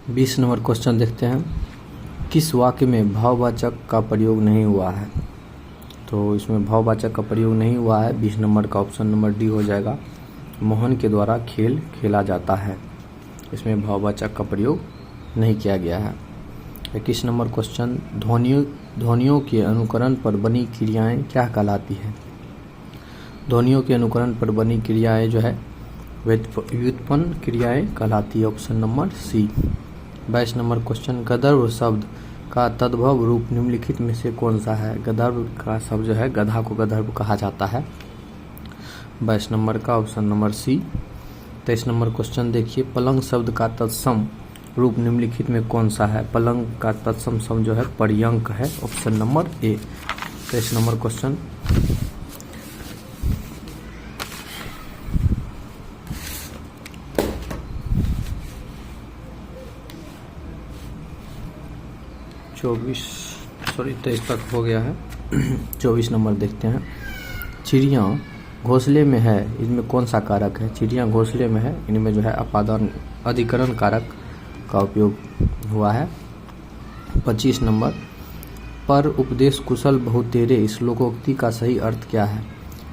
20 number question देखते हैं। किस वाक्य में भाववाचक का प्रयोग नहीं हुआ है? तो इसमें भाववाचक का प्रयोग नहीं हुआ है। 20 नंबर का ऑप्शन नंबर डी हो जाएगा। मोहन के द्वारा खेल खेला जाता है, इसमें भाववाचक का प्रयोग नहीं किया गया है। 21 नंबर क्वेश्चन, ध्वनियों के अनुकरण पर बनी क्रियाएं क्या कहलाती हैं? ध्वनियों के अनुकरण पर बनी क्रियाएं जो है व्युत्पन्न क्रियाएं कहलाती है, option number C. 22 number question, गंधर्व शब्द का तद्भव रूप निम्नलिखित में से कौन सा है? गंधर्व का शब्द जो है, गधा को गंधर्व कहा जाता है। 22 नंबर का option number C. 23 number question देखिए, पलंग शब्द का तत्सम रूप निम्नलिखित में कौन सा है? पलंग का तत्सम शब्द जो है पर्यंक है, option number A. 23 number question, तेईस तक हो गया है। 24 नंबर देखते हैं। चिड़िया घोंसले में है, इसमें कौन सा कारक है? चिड़िया घोंसले में है, इनमें जो है अपादान अधिकरण कारक का उपयोग हुआ है। 25 नंबर, पर उपदेश कुशल बहुतेरे इस लोकोक्ति का सही अर्थ क्या है?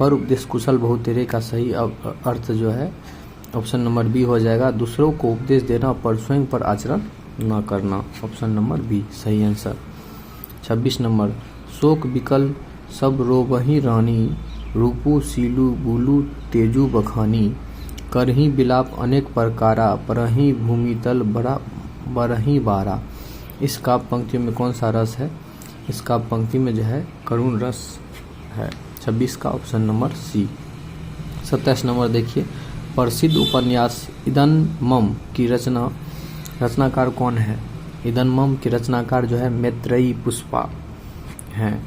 पर उपदेश कुशल बहुतेरे का सही अर्थ जो है ऑप्शन नंबर बी हो जाएगा। दूसरों को उपदेश देना पर स्वयं पर आचरण न करना, ऑप्शन नंबर बी सही आंसर। 26 नंबर, शोक विकल सब रोबही रानी, रूपू सीलू बुलू तेजू बखानी, करही बिलाप अनेक प्रकारा, परही भूमितल बड़ा बरही बारा। इस काव्य पंक्ति में कौन सा रस है? इस काव्य पंक्ति में जो है करुण रस है, 26 का ऑप्शन नंबर सी। 27 नंबर देखिए, प्रसिद्ध उपन्यास इदन्मम की रचनाकार कौन है? इदन्मम की रचनाकार जो है मैत्रेयी पुष्पा हैं।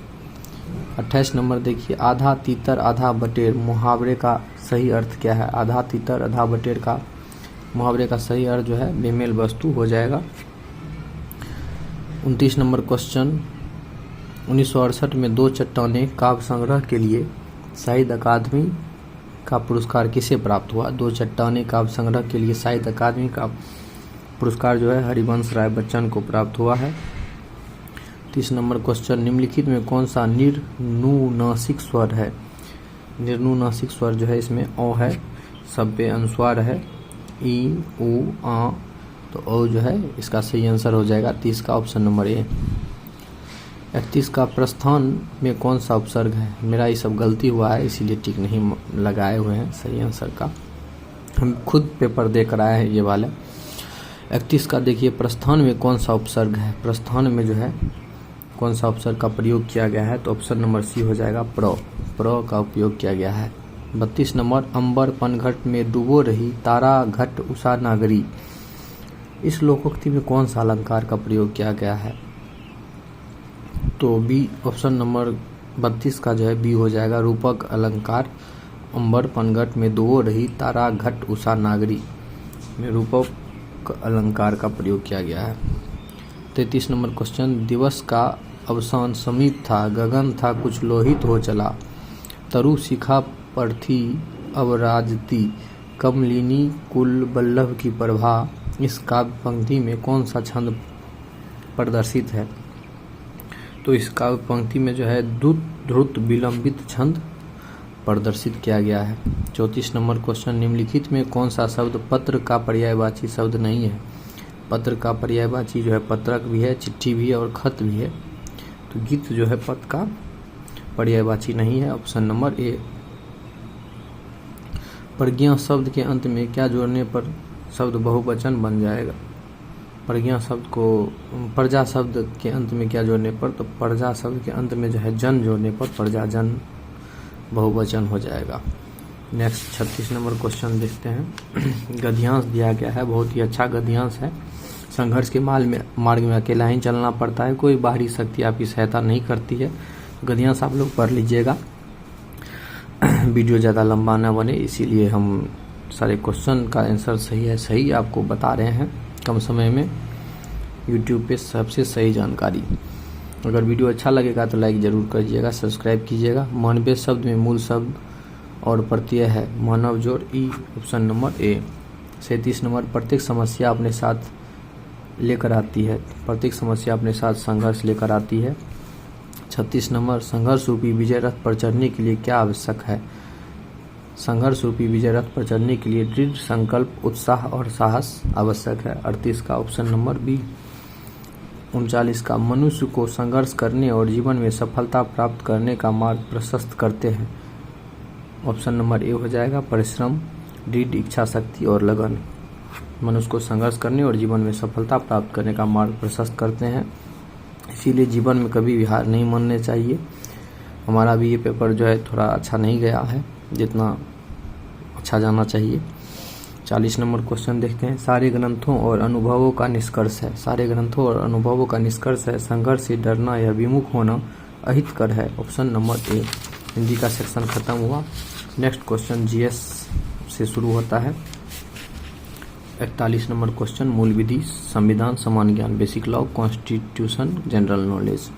28 नंबर देखिए, आधा तीतर आधा बटेर मुहावरे का सही अर्थ क्या है? आधा तीतर आधा बटेर का मुहावरे का सही अर्थ जो है बेमेल वस्तु हो जाएगा। 29 नंबर क्वेश्चन, 1968 में दो चट्टानें काव्य संग्रह के लिए साहित्य अकादमी का पुरस्कार किसे प्राप्त हुआ? दो चट्टानें काव्य संग्रह के लिए साहित्य अकादमी का पुरस्कार जो है हरिवंश राय बच्चन को प्राप्त हुआ है। 30 नंबर क्वेश्चन, निम्नलिखित में कौन सा निर्नुनासिक स्वर है? निर्नुनासिक स्वर जो है इसमें ओ है, सब पे अनुस्वार है, ई उ आ, तो ओ जो है इसका सही आंसर हो जाएगा 30 का ऑप्शन नंबर ए। 31 का, प्रस्थान में कौन सा उपसर्ग है? मेरा ये सब गलती हुआ है इसीलिए टिक नहीं लगाए हुए हैं सही आंसर का, हम खुद पेपर देकर आए हैं ये वाले। 31 का देखिए, प्रस्थान में कौन सा उपसर्ग है? प्रस्थान में जो है कौन सा उपसर्ग का प्रयोग किया गया है? तो ऑप्शन नंबर सी हो जाएगा, प्र का उपयोग किया गया है। 32 नंबर, अंबर पनघट में डूबो रही तारा घट उषा नागरी, इस लोकोक्ति में कौन सा अलंकार का प्रयोग किया गया है? तो बी ऑप्शन नंबर 32 का जो है बी हो जाएगा, रूपक अलंकार। अंबर पनघट में डूबो रही तारा घट उषा नागरी में रूपक अलंकार का प्रयोग किया गया है। 33 नंबर क्वेश्चन, दिवस का अवसान समीप था, गगन था कुछ लोहित हो चला, तरु शिखा पर थी अब राजती, कमलिनी कुल बल्लभ की प्रभा, इस काव्य पंक्ति में कौन सा छंद प्रदर्शित है? तो इस काव्य पंक्ति में जो है द्रुत विलंबित छंद प्रदर्शित किया गया है। 34 नंबर क्वेश्चन, निम्नलिखित में कौन सा शब्द पत्र का पर्यायवाची शब्द नहीं है? पत्र का पर्यायवाची जो है पत्रक भी है, चिट्ठी भी है और खत भी है, तो गीत जो है पत्र का पर्यायवाची नहीं है, ऑप्शन नंबर ए। प्रज्ञा शब्द के अंत में क्या जोड़ने पर शब्द बहुवचन बन जाएगा? प्रज्ञा शब्द को प्रजा शब्द के अंत में क्या जोड़ने पर? तो प्रजा शब्द के अंत में जो है जन जोड़ने पर प्रजा जन बहुवचन हो जाएगा। नेक्स्ट 36 नंबर क्वेश्चन देखते हैं। गद्यांश दिया गया है, बहुत ही अच्छा गद्यांश है। संघर्ष के मार्ग में अकेला ही चलना पड़ता है, कोई बाहरी शक्ति आपकी सहायता नहीं करती है। गद्यांश आप लोग पढ़ लीजिएगा, वीडियो ज़्यादा लंबा ना बने इसीलिए हम सारे क्वेश्चन का आंसर सही आपको बता रहे हैं कम समय में, यूट्यूब पे सबसे सही जानकारी। अगर वीडियो अच्छा लगेगा तो लाइक ज़रूर करिएगा, सब्सक्राइब कीजिएगा। 92 शब्द में मूल शब्द और प्रत्यय है मानव जोड़, E option number A. 37 number, प्रत्येक समस्या अपने साथ लेकर आती है। प्रत्येक समस्या अपने साथ संघर्ष लेकर आती है। 36 नंबर, संघर्ष रूपी विजय रथ पर चढ़ने के लिए क्या आवश्यक है? संघर्ष रूपी विजय रथ पर चढ़ने के लिए दृढ़ संकल्प, उत्साह और साहस आवश्यक है। 38 का ऑप्शन नंबर बी। 39 का, मनुष्य को संघर्ष करने और जीवन में सफलता प्राप्त करने का मार्ग प्रशस्त करते हैं। ऑप्शन नंबर ए हो जाएगा, परिश्रम, दृढ़ इच्छा शक्ति और लगन। मनुष्य को संघर्ष करने और जीवन में सफलता प्राप्त करने का मार्ग प्रशस्त करते हैं, इसीलिए जीवन में कभी भी हार नहीं मानने चाहिए। हमारा भी ये पेपर जो है थोड़ा अच्छा नहीं गया है, जितना अच्छा जाना चाहिए। 40 नंबर क्वेश्चन देखते हैं। सारे ग्रंथों और अनुभवों का निष्कर्ष है। सारे ग्रंथों और अनुभवों का निष्कर्ष है, संघर्ष से डरना या विमुख होना अहितकर है। Option number A. हिंदी का सेक्शन खत्म हुआ। नेक्स्ट क्वेश्चन जीएस से शुरू होता है। 41 नंबर क्वेश्चन, मूल विधि, संविधान, समान ज्ञान, basic law, constitution, general knowledge.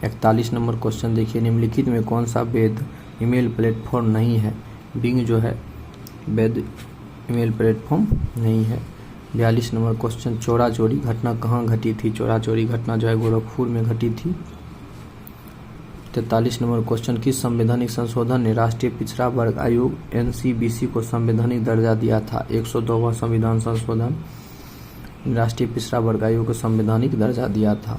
41 number question देखिए, निम्नलिखित में कौन सा वैध ईमेल प्लेटफॉर्म नहीं है? बिंग जो है वैध ईमेल प्लेटफॉर्म नहीं है। 42 नंबर क्वेश्चन, चोरा चोरी घटना कहाँ घटी थी? चोरा चोरी घटना जो है गोरखपुर में घटी थी। 43 नंबर क्वेश्चन, किस संवैधानिक संशोधन ने राष्ट्रीय पिछड़ा वर्ग आयोग एनसीबीसी को संवैधानिक दर्जा दिया था? 102वां संविधान संशोधन राष्ट्रीय पिछड़ा वर्ग आयोग को संवैधानिक दर्जा दिया था।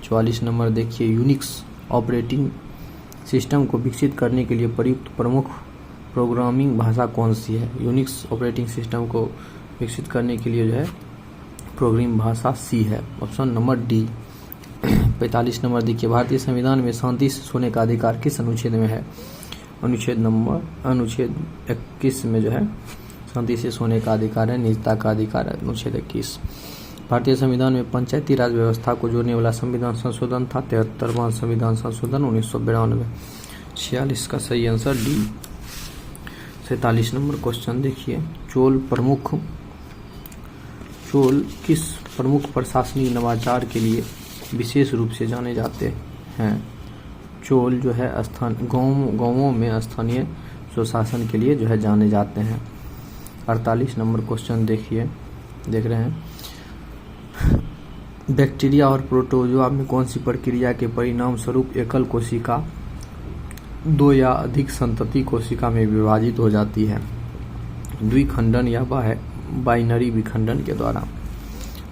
44 नंबर देखिए, यूनिक्स ऑपरेटिंग सिस्टम को विकसित करने के लिए प्रयुक्त प्रमुख प्रोग्रामिंग भाषा कौन सी है? यूनिक्स ऑपरेटिंग सिस्टम को विकसित करने के लिए जो है प्रोग्रामिंग भाषा सी है। Option number D. 45 नंबर देखिए, भारतीय संविधान में शांति से सोने का अधिकार किस अनुच्छेद में है? अनुच्छेद 21 में जो है शांति से सोने का अधिकार है, निजता का अधिकार है। अनुच्छेद 21। भारतीय संविधान में पंचायती राज व्यवस्था को जोड़ने वाला संविधान संशोधन था 73वां संविधान संशोधन 1992। 46 का सही आंसर डी। 47 नंबर क्वेश्चन देखिए, चोल किस प्रमुख प्रशासनिक नवाचार के लिए विशेष रूप से जाने जाते हैं? चोल जो है गांवों में स्थानीय स्वशासन के लिए जो है जाने जाते हैं। 48 नंबर क्वेश्चन देखिए, देख रहे हैं, बैक्टीरिया और प्रोटोजोआ में कौन सी प्रक्रिया के परिणाम स्वरूप एकल कोशिका 2 या अधिक संतति कोशिका में विभाजित हो जाती है? द्विखंडन या बाइनरी विखंडन के द्वारा।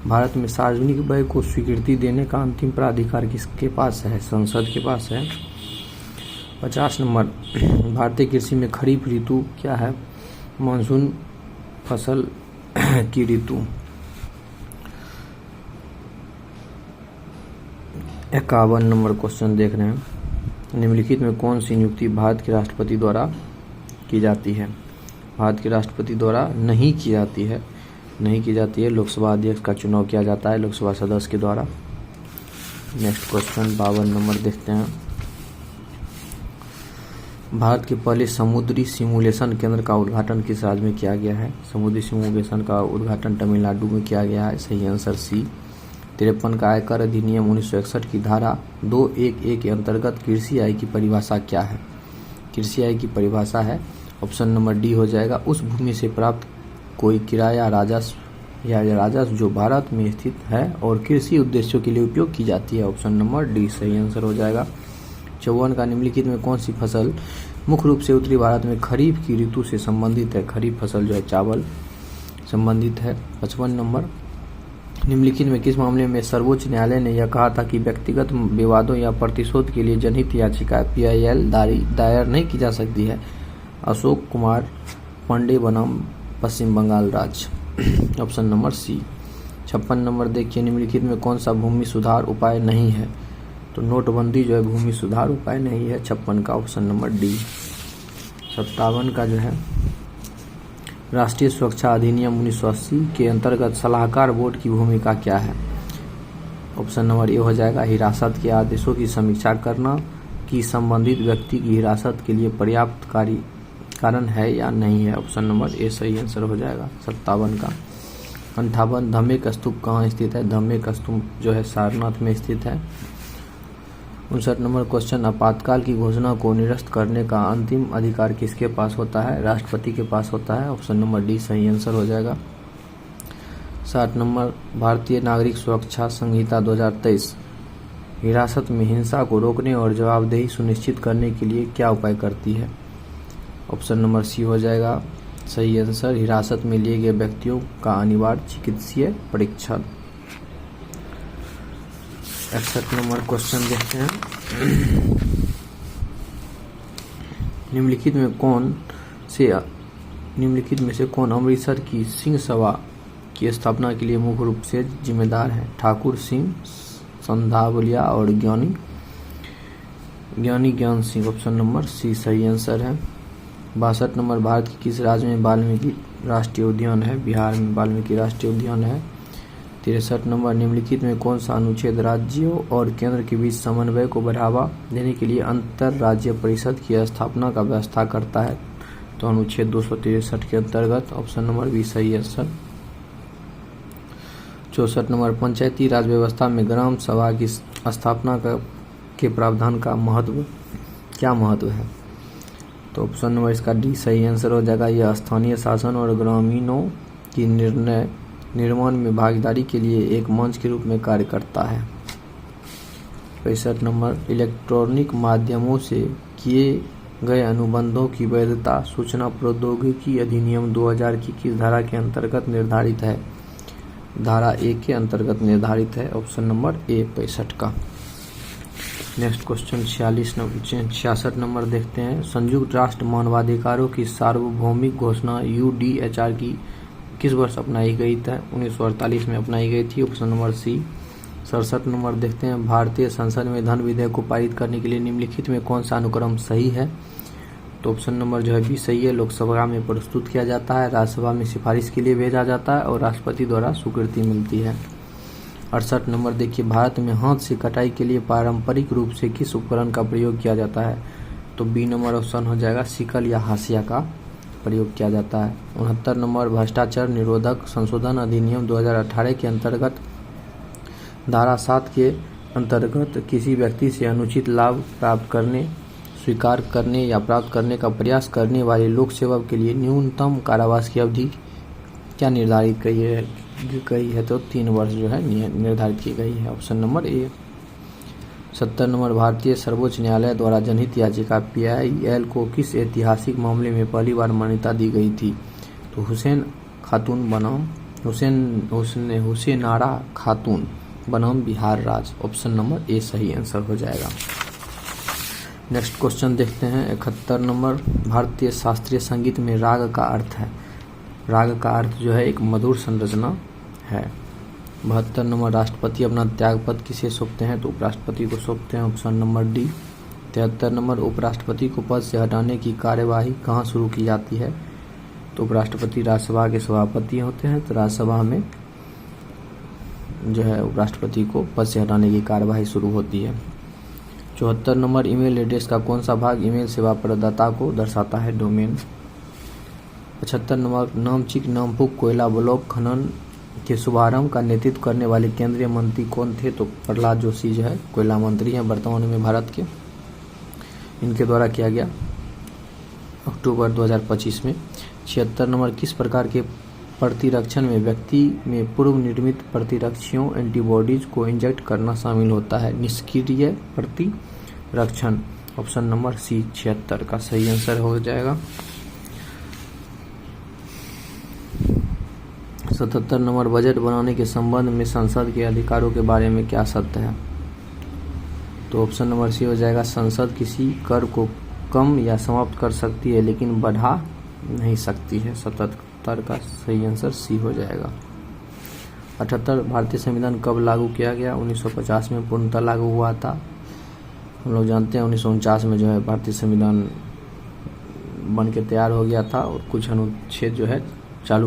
भारत में सार्वजनिक व्यय को स्वीकृति देने का अंतिम प्राधिकार किसके पास है? संसद के पास है। 50 नंबर, भारतीय कृषि में खरीफ ऋतु क्या है? मानसून फसल की ऋतु। 51 नंबर क्वेश्चन देख रहे हैं, निम्नलिखित में कौन सी नियुक्ति भारत के राष्ट्रपति द्वारा की जाती है? भारत के राष्ट्रपति द्वारा नहीं की जाती है, लोकसभा अध्यक्ष का चुनाव किया जाता है लोकसभा सदस्य के द्वारा। नेक्स्ट क्वेश्चन 52 नंबर देखते हैं, भारत के पहले समुद्री सिमुलेशन केंद्र का उद्घाटन किस राज्य में किया गया है? समुद्री सिमुलेशन का उद्घाटन तमिलनाडु में किया गया है। सही आंसर सी। 53 का आयकर अधिनियम 1961 की धारा 211 के अंतर्गत कृषि आय की परिभाषा क्या है? कृषि आय की परिभाषा है, ऑप्शन नंबर डी हो जाएगा, उस भूमि से प्राप्त कोई किराया राजस्व या राजस्व जो भारत में स्थित है और कृषि उद्देश्यों के लिए उपयोग की जाती है। ऑप्शन नंबर डी सही आंसर हो जाएगा। 54 का, निम्नलिखित में कौन सी फसल मुख्य रूप से उत्तरी भारत में खरीफ की ऋतु से संबंधित है? खरीफ फसल जो है चावल संबंधित है। 55 नंबर, निम्नलिखित में किस मामले में सर्वोच्च न्यायालय ने यह कहा था कि व्यक्तिगत विवादों या प्रतिशोध के लिए जनहित याचिका PIL दायर नहीं की जा सकती है? अशोक कुमार पांडे बनाम पश्चिम बंगाल राज्य। ऑप्शन नंबर सी। 56 नंबर देखिए, निम्नलिखित में कौन सा भूमि सुधार उपाय नहीं है? तो नोटबंदी जो है भूमि सुधार उपाय नहीं है। 56 का ऑप्शन नंबर डी। 57 का जो है, राष्ट्रीय सुरक्षा अधिनियम 1980 के अंतर्गत सलाहकार बोर्ड की भूमिका क्या है? ऑप्शन नंबर ए हो जाएगा, हिरासत के आदेशों की समीक्षा करना कि संबंधित व्यक्ति की हिरासत के लिए पर्याप्त कारण है या नहीं है। ऑप्शन नंबर ए सही आंसर हो जाएगा 57 का। 58, धम्मेक स्तूप कहाँ स्थित है? धम्मेक स्तूप जो है सारनाथ में स्थित है। 59 नंबर क्वेश्चन, आपातकाल की घोषणा को निरस्त करने का अंतिम अधिकार किसके पास होता है? राष्ट्रपति के पास होता है। ऑप्शन नंबर डी सही आंसर हो जाएगा। 60 नंबर भारतीय नागरिक सुरक्षा संहिता 2023 हिरासत में हिंसा को रोकने और जवाबदेही सुनिश्चित करने के लिए क्या उपाय करती है? ऑप्शन नंबर सी हो जाएगा सही आंसर, हिरासत में लिए गए व्यक्तियों का अनिवार्य चिकित्सीय परीक्षण। 61 नंबर क्वेश्चन देखते हैं। निम्नलिखित में से कौन अमृतसर की सिंह सभा की स्थापना के लिए मुख्य रूप से जिम्मेदार है? ठाकुर सिंह, संधावलिया और ज्ञानी ज्ञान सिंह। ऑप्शन नंबर सी सही आंसर है। 62 नंबर भारत के किस राज्य में वाल्मीकि राष्ट्रीय उद्यान है? बिहार में वाल्मीकि राष्ट्रीय उद्यान है। 63 नंबर निम्नलिखित में कौन सा अनुच्छेद राज्यों और केंद्र के बीच समन्वय को बढ़ावा देने के लिए अंतर राज्य परिषद की स्थापना का व्यवस्था करता है? तो अनुच्छेद 263 के अंतर्गत। ऑप्शन नंबर बी सही आंसर। 64 नंबर पंचायती राज व्यवस्था में ग्राम सभा की स्थापना के प्रावधान का क्या महत्व है? तो ऑप्शन नंबर इसका डी सही आंसर हो जाएगा। यह स्थानीय शासन और ग्रामीणों की निर्माण में भागीदारी के लिए एक मंच के रूप में कार्य करता है। 65 नंबर इलेक्ट्रॉनिक माध्यमों से किए गए अनुबंधों की वैधता सूचना प्रौद्योगिकी अधिनियम 2000 की किस धारा के अंतर्गत निर्धारित है? धारा 1 के अंतर्गत निर्धारित है। ऑप्शन नंबर ए 65 का। नेक्स्ट क्वेश्चन 66 नंबर देखते हैं। संयुक्त राष्ट्र मानवाधिकारों की सार्वभौमिक घोषणा UDHR की किस वर्ष अपनाई गई थी? 1948 में अपनाई गई थी। ऑप्शन नंबर सी। 67 नंबर देखते हैं। भारतीय संसद में धन विधेयक को पारित करने के लिए निम्नलिखित में कौन सा अनुक्रम सही है? तो ऑप्शन नंबर जो है बी सही है। लोकसभा में प्रस्तुत किया जाता है, राज्यसभा में सिफारिश के लिए भेजा जाता है और राष्ट्रपति द्वारा स्वीकृति मिलती है। 68 नंबर देखिए। भारत में हाथ से कटाई के लिए पारंपरिक रूप से किस उपकरण का प्रयोग किया जाता है? तो बी नंबर ऑप्शन हो जाएगा, सिकल या हाशिया का प्रयोग किया जाता है। 69 नंबर भ्रष्टाचार निरोधक संशोधन अधिनियम 2018 के अंतर्गत धारा 7 के अंतर्गत किसी व्यक्ति से अनुचित लाभ प्राप्त करने, स्वीकार करने या प्राप्त करने का प्रयास करने वाले लोक सेवक के लिए न्यूनतम कारावास की अवधि क्या निर्धारित की है? तो 3 वर्ष जो है निर्धारित की गई है। Option number A. 70 नंबर भारतीय सर्वोच्च न्यायालय द्वारा जनहित याचिका PIL को किस ऐतिहासिक मामले में पहली बार मान्यता दी गई थी? तो हुसैनारा खातून बनाम बिहार राज्य। ऑप्शन नंबर ए सही आंसर हो जाएगा। नेक्स्ट क्वेश्चन देखते हैं। 71 नंबर भारतीय शास्त्रीय संगीत में राग का अर्थ है। राग का अर्थ जो है एक मधुर संरचना है। 72 नंबर राष्ट्रपति अपना त्यागपत्र किसे सौंपते हैं? तो उपराष्ट्रपति को सौंपते हैं। Option number D. 73 नंबर उपराष्ट्रपति को पद से हटाने की कार्यवाही कहाँ शुरू की जाती है? तो उपराष्ट्रपति राज्यसभा के सभापति होते हैं, तो राज्यसभा में जो है उपराष्ट्रपति को पद से हटाने की कार्यवाही शुरू होती है। 74 नंबर ईमेल एड्रेस का कौन सा भाग ईमेल सेवा प्रदाता को दर्शाता है? डोमेन। 75 नंबर नामचिक नामपुक कोयला ब्लॉक खनन के शुभारंभ का नेतृत्व करने वाले केंद्रीय मंत्री कौन थे? तो प्रहलाद जोशी जो है कोयला मंत्री हैं वर्तमान में भारत के। इनके द्वारा किया गया अक्टूबर 2025 में। 76 नंबर किस प्रकार के प्रतिरक्षण में व्यक्ति में पूर्व निर्मित प्रतिरक्षियों एंटीबॉडीज को इंजेक्ट करना शामिल होता है? निष्क्रिय प्रतिरक्षण। ऑप्शन नंबर सी 76 का सही आंसर हो जाएगा। 77 नंबर बजट बनाने के संबंध में संसद के अधिकारों के बारे में क्या सत्य है? तो ऑप्शन नंबर सी हो जाएगा, संसद किसी कर को कम या समाप्त कर सकती है लेकिन बढ़ा नहीं सकती है। 77 का सही आंसर सी हो जाएगा। 78 भारतीय संविधान कब लागू किया गया? 1950 में पूर्णतः लागू हुआ था। हम लोग जानते हैं 1949 में जो है भारतीय संविधान बन के तैयार हो गया था और कुछ अनुच्छेद जो है